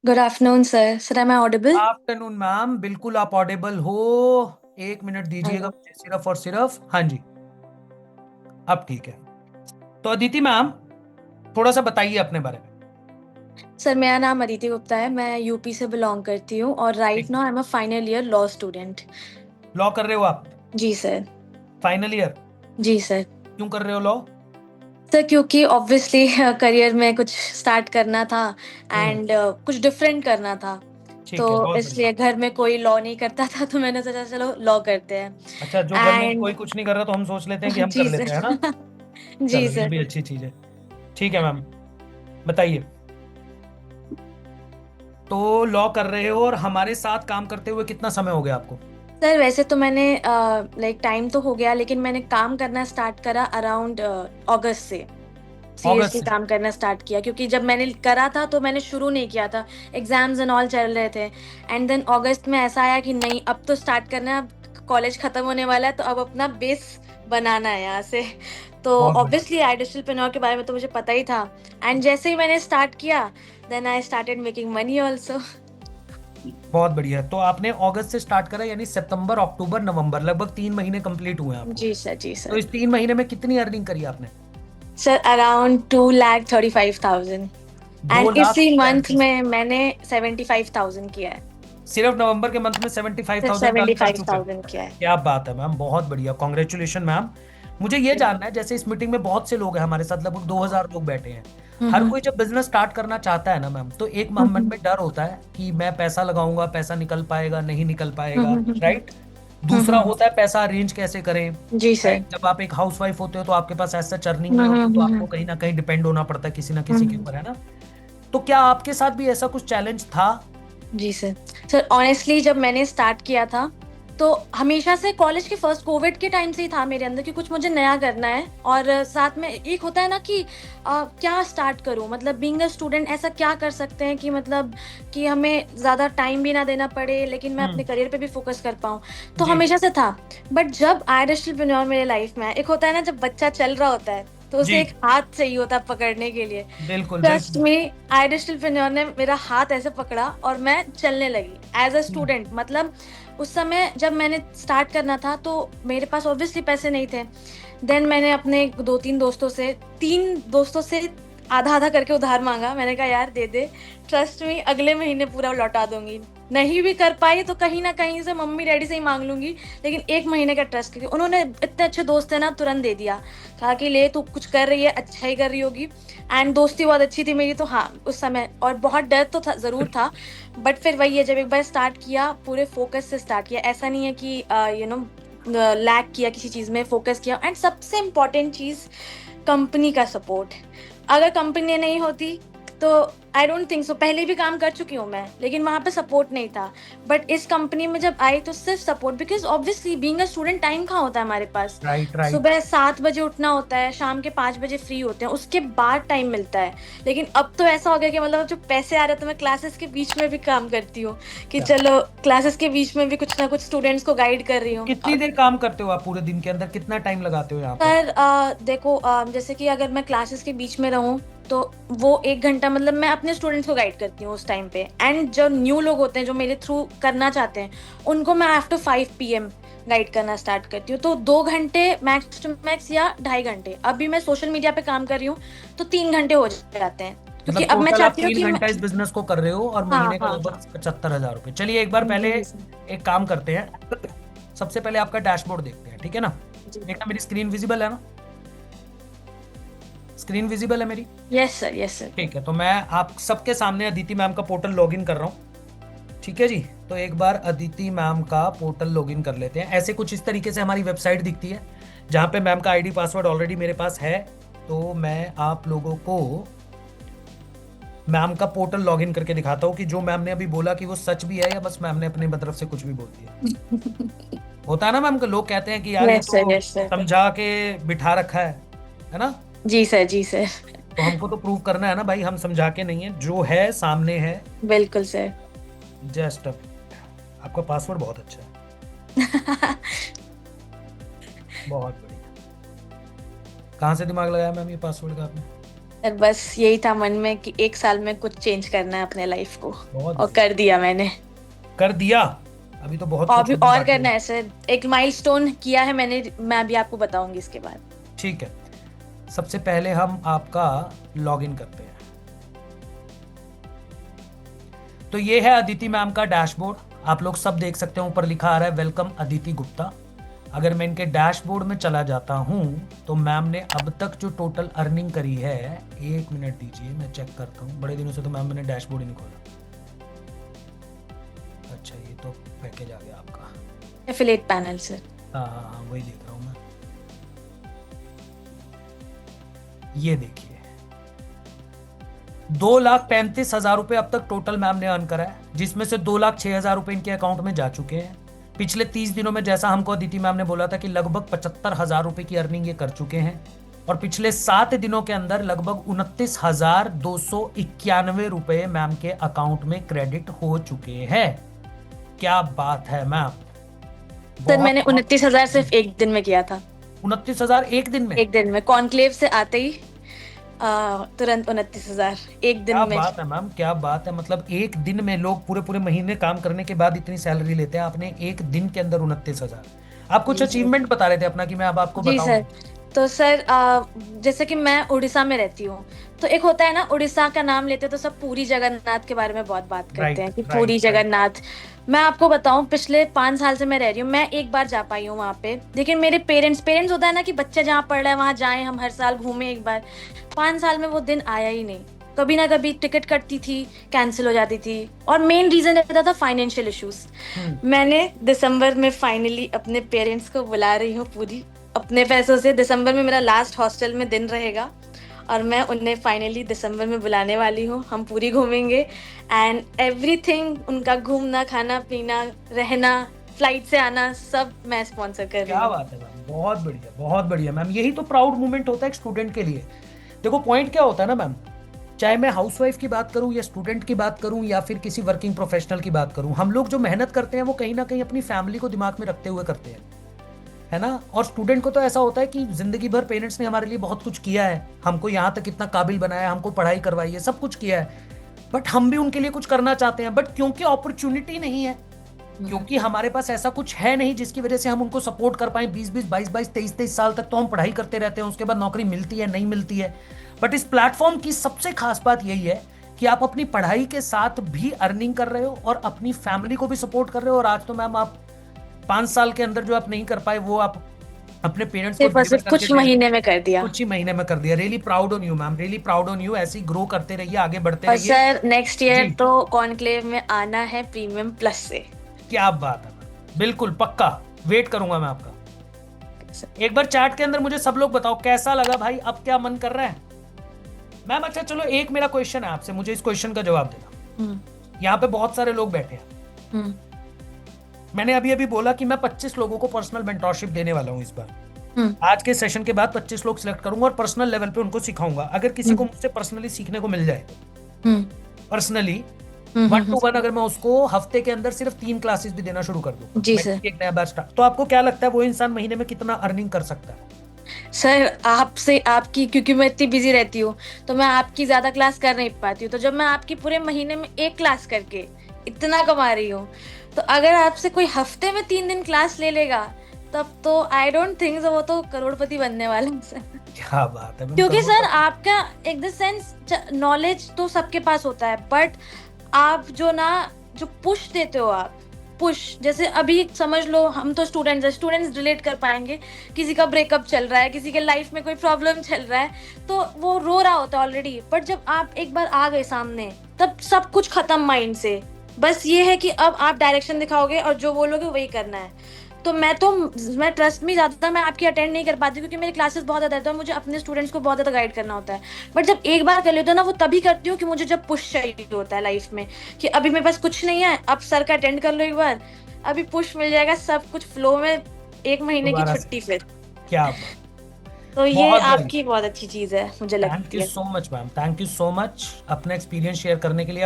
Good afternoon, sir. Sir, am I audible? Afternoon ma'am, बिल्कुल आप Audible हो। 1 minute दीजिएगा Hello. मुझे सिर्फ और सिर्फ। हाँ जी, अब ठीक है। तो अदिति मैम, थोड़ा सा बताइए अपने बारे में। सर, मेरा नाम अदिति गुप्ता है। मैं यूपी से बिलोंग करती हूँ और राइट ठीक नाउ है। I am a final year law student. Law कर रहे हो आप? जी सर। Final year? जी सर। क्यों कर रहे हो लॉ? सर, क्योंकि ऑब्वियसली करियर में कुछ स्टार्ट करना था हम्म। एंड कुछ डिफरेंट करना था। तो ठीक है, बहुत बढ़िया। इसलिए घर में कोई लॉ नहीं करता था तो मैंने सोचा चलो लॉ करते हैं। अच्छा, जो घर में एंड कोई कुछ नहीं कर रहा तो हम सोच लेते हैं कि हम कर जी लेते हैं, है सर। ना? जी चलो, ये सर। भी अच्छी चीज है। ठीक है मैम, बताइए। तो लॉ कर रहे हो और हमारे साथ काम करते हुए कितना समय हो गया आपको? सर, वैसे तो मैंने लाइक टाइम तो हो गया, लेकिन मैंने काम करना स्टार्ट करा अराउंड अगस्त से। अगस्त सीरियसली से? काम करना स्टार्ट किया क्योंकि जब मैंने करा था तो मैंने शुरू नहीं किया था। एग्जाम्स एंड ऑल चल रहे थे एंड देन अगस्त में ऐसा आया कि नहीं, अब तो स्टार्ट करना है। अब कॉलेज खत्म होने वाला है तो अब अपना बेस बनाना है यहाँ से। तो बहुत बढ़िया। ऑब्वियसली आइडियलपेनोर के बारे में तो मुझे पता ही था। एंड जैसे ही मैंने स्टार्ट किया then I started making money also. बहुत बढ़िया। तो आपने अगस्त से स्टार्ट करा, यानी सितंबर, अक्टूबर, नवंबर, लगभग 3 महीने कंप्लीट हुए हैं आपको। जी सर, जी तो सर। इस 3 महीने में कितनी अर्निंग करी आपने? सर, अराउंड 2,35,000 दो एंड लाख इसी मंथ पैंतीस में मैंने 75,000 किया है। सिर्फ नवंबर के मंथ में 75,000 सेवेंटी अर्न कर फाइव चुके हैं? थाउजेंड किया है। क्या बात है मैम, बहुत बढ़िया, कॉन्ग्रेचुलेशन मैम। मुझे ये जानना है, जैसे इस मीटिंग में बहुत से लोग हैं, हमारे साथ लगभग 2,000 लोग बैठे हैं। हर हम्म। कोई जब बिजनेस स्टार्ट करना चाहता है ना मैम, तो एक मन हम्म। में डर होता है कि मैं पैसा लगाऊंगा, पैसा निकल पाएगा नहीं निकल पाएगा, हम्म। राइट? दूसरा हम्म। होता है पैसा अरेंज कैसे करें, जी सर। राइट? जब आप एक हाउस वाइफ होते हो तो आपके पास ऐसा अर्निंग नहीं हम्म। होती, तो हम्म। आपको कहीं ना कहीं डिपेंड होना पड़ता है किसी ना किसी के हम्म। ऊपर, है ना? तो क्या आपके साथ भी ऐसा कुछ चैलेंज था? जी सर। सर, ऑनेस्टली जब मैंने स्टार्ट किया था तो हमेशा से कॉलेज के फर्स्ट कोविड के टाइम से ही था मेरे अंदर कि कुछ मुझे नया करना है। और साथ में एक होता है ना कि क्या स्टार्ट करूं, मतलब बीइंग अ स्टूडेंट ऐसा क्या कर सकते हैं कि मतलब कि हमें ज़्यादा टाइम भी ना देना पड़े लेकिन मैं अपने हम्म। करियर पे भी फोकस कर पाऊं। तो जी। हमेशा से था। बट जब आइडियल मेरे लाइफ में आया, एक होता है ना जब बच्चा चल रहा होता है तो जी, उसे एक हाथ चाहिए होता है पकड़ने के लिए। बिल्कुल ट्रस्ट बिल्कुल। में आइडियल ने मेरा हाथ ऐसे पकड़ा और मैं चलने लगी एज अ हम्म। स्टूडेंट। मतलब उस समय जब मैंने स्टार्ट करना था तो मेरे पास ऑब्वियसली पैसे नहीं थे। देन मैंने अपने दो तीन दोस्तों से आधा आधा करके उधार मांगा। मैंने कहा यार दे दे, ट्रस्ट में अगले महीने पूरा लौटा दूंगी। नहीं भी कर पाई तो कहीं ना कहीं से मम्मी डैडी से ही मांग लूंगी, लेकिन एक महीने का ट्रस्ट, क्योंकि उन्होंने इतने अच्छे दोस्त है ना, तुरंत दे दिया। कहा कि ले तू कुछ कर रही है अच्छा ही कर रही होगी। एंड दोस्ती बहुत अच्छी थी मेरी, तो हाँ उस समय और बहुत डर तो था, ज़रूर था। बट फिर वही है, जब एक बार स्टार्ट किया पूरे फोकस से स्टार्ट किया। ऐसा नहीं है कि लैक किया किसी चीज़ में, फोकस किया। एंड सबसे इम्पॉर्टेंट चीज़, कंपनी का सपोर्ट। अगर कंपनी नहीं होती तो आई डोंट थिंक सो। पहले भी काम कर चुकी हूँ मैं, लेकिन वहाँ पे सपोर्ट नहीं था। बट इस कंपनी में जब आई तो सिर्फ support, because obviously being a student time कहाँ होता है हमारे पास। Right right. सुबह 7 बजे उठना होता है, शाम के 5 बजे फ्री होते हैं, उसके बाद टाइम मिलता है। लेकिन अब तो ऐसा हो गया कि मतलब जो पैसे आ रहे हैं तो मैं क्लासेस के बीच में भी काम करती हूँ कि क्या चलो क्लासेस के बीच में भी कुछ ना कुछ स्टूडेंट्स को गाइड कर रही हूँ। कितनी देर काम करते हो आप पूरे दिन के अंदर, कितना टाइम लगाते हो यहाँ पे? सर, देखो, जैसे कि अगर मैं क्लासेस के बीच में रहूँ तो वो 1 घंटा, मतलब मैं अपने स्टूडेंट्स को गाइड करती हूँ उस टाइम पे। एंड जो न्यू लोग होते हैं जो मेरे थ्रू करना चाहते हैं, उनको मैं आफ्टर 5 PM गाइड करना स्टार्ट करती हूँ। तो 2 घंटे मैक्स टू मैक्स या 2.5 घंटे। अभी मैं सोशल मीडिया पे काम कर रही हूँ तो 3 घंटे हो जाते हैं, क्योंकि मतलब अब मैं टोटल आप चाहती हूँ तीन कि घंटा इस बिजनेस को कर रहे हो और हाँ महीने का हाँ लगभग हाँ। 75,000 रुपये। चलिए एक बार पहले जी सर। एक काम करते हैं। सबसे पहले आपका डैशबोर्ड देखते हैं, ठीक है ना? जी। देखना मेरी स्क्रीन विजिबल है ना? स्क्रीन विजिबल है मेरी? Yes sir, yes sir. ठीक है, तो मैं आप सबके सामने अदिति मैम का पोर्टल लॉगिन कर रहा हूँ। ठीक है जी। तो एक बार अदिति मैम का पोर्टल लॉगिन कर लेते हैं। ऐसे कुछ इस तरीके से हमारी वेबसाइट दिखती है, जहाँ पे मैम का आईडी पासवर्ड ऑलरेडी मेरे पास है। तो मैं आप लोगों को मैम का पोर्टल लॉगिन करके दिखाता हूँ कि जो मैम ने अभी बोला कि वो सच भी है या बस मैम ने अपनी तरफ से कुछ भी बोल दिया। होता है ना मैम, को लोग कहते हैं कि यार ये यस सर, तो यस सर। समझा के बिठा रखा है ना? जी सर, जी सर। तो हमको तो प्रूव करना है ना भाई, हम समझा के नहीं है, जो है सामने है। बिल्कुल सर। जस्ट आपका पासवर्ड बहुत अच्छा है। बहुत बढ़िया। कहाँ से दिमाग लगाया मैम ये पासवर्ड का आपने? सर बस यही था मन में कि एक साल में कुछ चेंज करना है अपने लाइफ को, बहुत और बढ़िया। कर दिया मैंने। कर दिया। अभी तो बहुत और कुछ भी होना और बाकी करना है। है सर, एक माइलस्टोन किया है मैंने, मैं अभी आपको बताऊंगी इसके बाद। ठीक है, सबसे पहले हम आपका लॉगिन करते हैं। तो ये है अदिति मैम का डैशबोर्ड, आप लोग सब देख सकते हैं, ऊपर लिखा आ रहा है वेलकम अदिति गुप्ता। अगर मैं इनके डैशबोर्ड में चला जाता हूं तो मैम ने अब तक जो टोटल अर्निंग करी है, 1 मिनट दीजिए मैं चेक करता हूं, बड़े दिनों से तो मैम मैंने डैशबोर्ड ही नहीं खोला। अच्छा ये तो पैकेज आ गया आपका। Affiliate panel sir. हाँ हाँ हाँ, वही देख रहा हूँ मैं। ये देखिए 2,35,000 रुपए अब तक टोटल मैम ने अर्न करा है, जिसमें से 2,06,000 रुपए इनके अकाउंट में जा चुके हैं। पिछले 30 दिनों में जैसा हमको अदिति मैम ने बोला था कि लगभग 75,000 रुपए की अर्निंग ये कर चुके हैं, और पिछले 7 दिनों के अंदर लगभग 29,291 रुपए मैम के अकाउंट में क्रेडिट हो चुके हैं। क्या बात है मैम, सर बहुत मैंने बहुत। 29,000 सिर्फ एक दिन में किया था। 29,000 एक दिन में? एक दिन में कॉन्क्लेव से आते ही तुरंत 29,000 एक दिन क्या में। बात है मैम, क्या बात है, मतलब एक दिन में लोग पूरे पूरे महीने काम करने के बाद इतनी सैलरी लेते हैं, आपने एक दिन के अंदर 29,000। आप कुछ जी सर। अचीवमेंट बता रहे थे अपना कि मैं अब आपको जी बताऊं। सर। तो सर जैसे कि मैं उड़ीसा में रहती हूँ, तो एक होता है ना, उड़ीसा का नाम लेते तो सब पूरी जगन्नाथ के बारे में बहुत बात करते राइट हैं कि राइट पूरी राइट। जगन्नाथ। मैं आपको बताऊं, पिछले 5 साल से मैं रह रही हूँ, मैं एक बार जा पाई हूँ वहां पे, लेकिन मेरे पेरेंट्स पेरेंट्स होता है ना कि बच्चा जहाँ पढ़ रहा है वहां जाए, हम हर साल घूमे एक बार। 5 साल में वो दिन आया ही नहीं। कभी ना कभी टिकट कटती थी, कैंसिल हो जाती थी, और मेन रीजन रहता था फाइनेंशियल इश्यूज। हम्म। मैंने दिसंबर में फाइनली अपने पेरेंट्स को बुला रही हूँ पूरी अपने पैसों से। दिसंबर में मेरा लास्ट हॉस्टल में दिन रहेगा, और मैं उन्हें फाइनली दिसंबर में बुलाने वाली हूँ। हम पूरी घूमेंगे, एंड एवरीथिंग, उनका घूमना खाना पीना रहना, फ्लाइट से आना, सब मैं स्पॉन्सर कर रही क्या हूँ। बात है मैम, बहुत बढ़िया बहुत बढ़िया मैम, यही तो प्राउड मोमेंट होता है एक स्टूडेंट के लिए। देखो पॉइंट क्या होता है ना मैम, चाहे मैं हाउसवाइफ की बात करूं या स्टूडेंट की बात करूं या फिर किसी वर्किंग प्रोफेशनल की बात करूं, हम लोग जो मेहनत करते हैं वो कहीं ना कहीं अपनी फैमिली को दिमाग में रखते हुए करते हैं, है ना। और स्टूडेंट को तो ऐसा होता है कि जिंदगी भर पेरेंट्स ने हमारे लिए बहुत कुछ किया है, हमको यहाँ तक इतना काबिल बनाया, हमको पढ़ाई करवाई है, सब कुछ किया है, बट हम भी उनके लिए कुछ करना चाहते हैं, बट क्योंकि अपॉर्चुनिटी नहीं है, क्योंकि हमारे पास ऐसा कुछ है नहीं जिसकी वजह से हम उनको सपोर्ट कर पाए, 20-20 22-22 23-23 साल तक तो हम पढ़ाई करते रहते हैं, उसके बाद नौकरी मिलती है नहीं मिलती है। बट इस प्लेटफॉर्म की सबसे खास बात यही है कि आप अपनी पढ़ाई के साथ भी अर्निंग कर रहे हो और अपनी फैमिली को भी सपोर्ट कर रहे हो, और आज तो मैम आप 5 साल के अंदर जो आप नहीं कर पाए वो आप अपने पेरेंट्स को सिर्फ और डिलीवर सिर्फ करके कुछ दे रहे हो। महीने में कर दिया। कुछ ही महीने में कर दिया। Really proud on you ma'am, really proud on you, ऐसे ही ग्रो करते रहिए, आगे बढ़ते और रहिए। सर नेक्स्ट ईयर जी, तो कॉन्क्लेव में आना है प्रीमियम प्लस से। क्या बात है मैम, बिल्कुल पक्का वेट करूंगा मैं आपका। एक बार चैट के अंदर मुझे सब लोग बताओ कैसा लगा भाई, अब क्या मन कर रहा है मैम। अच्छा चलो, एक मेरा क्वेश्चन है आपसे, मुझे इस क्वेश्चन का जवाब देना। हम्म। यहाँ पे बहुत सारे लोग बैठे हैं, हम्म। मैंने अभी अभी बोला कि मैं 25 लोगों को पर्सनल मेंटोरशिप देने वाला हूँ इस बार। हम्म। आज के सेशन के बाद 25 लोग सिलेक्ट करूंगा और पर्सनल लेवल पे उनको सिखाऊंगा। अगर किसी को मुझसे पर्सनली सीखने को मिल जाए, हम्म। पर्सनली हम्म। 1-to-1, अगर मैं उसको हफ्ते के अंदर सिर्फ 3 क्लासेस भी देना शुरू कर दूं, जी मैं सर। एक नया बैच स्टार्ट, तो आपको क्या लगता है वो इंसान महीने में कितना अर्निंग कर सकता है? सर आपसे आपकी, क्योंकि मैं इतनी बिजी रहती हूँ तो मैं आपकी ज्यादा क्लास कर नहीं पाती हूँ, तो जब मैं आपकी पूरे महीने में एक क्लास करके इतना कमा रही हूँ, तो अगर आपसे कोई हफ्ते में 3 दिन क्लास ले लेगा, तब तो आई डोंट थिंक वो तो करोड़पति बनने वाले हैं सर। क्या बात है मैम, क्योंकि सर करोड़पति। आपका एक द सेंस नॉलेज तो सबके पास होता है, बट आप जो ना, जो पुश देते हो आप, पुश, जैसे अभी समझ लो हम तो स्टूडेंट्स हैं, स्टूडेंट्स रिलेट कर पाएंगे। किसी का ब्रेकअप चल रहा है, किसी के लाइफ में कोई प्रॉब्लम चल रहा है, तो वो रो रहा होता है ऑलरेडी, बट जब आप एक बार आ गए सामने, तब सब कुछ खत्म माइंड से। बस ये है कि अब आप डायरेक्शन दिखाओगे और जो बोलोगे वही करना है। तो मैं ट्रस्ट में ज्यादा मैं आपकी अटेंड नहीं कर पाती, क्योंकि मेरी क्लासेस बहुत ज्यादा रहता है, मुझे अपने स्टूडेंट्स को बहुत ज्यादा गाइड करना होता है। बट जब एक बार कर लेते हो ना, वो तभी करती हूँ कि मुझे जब पुश चाहिए होता है लाइफ में, कि अभी मेरे पास कुछ नहीं है, अब सर का अटेंड कर लो एक बार, अभी पुश मिल जाएगा, सब कुछ फ्लो में, 1 महीने की दोबारा से, छुट्टी फिर। क्या बात, तो ये बहुत बढ़िया। आपकी बहुत अच्छी चीज है मुझे थैंक लगती यू है। So much ma'am, thank you so much अपना एक्सपीरियंस शेयर करने के लिए।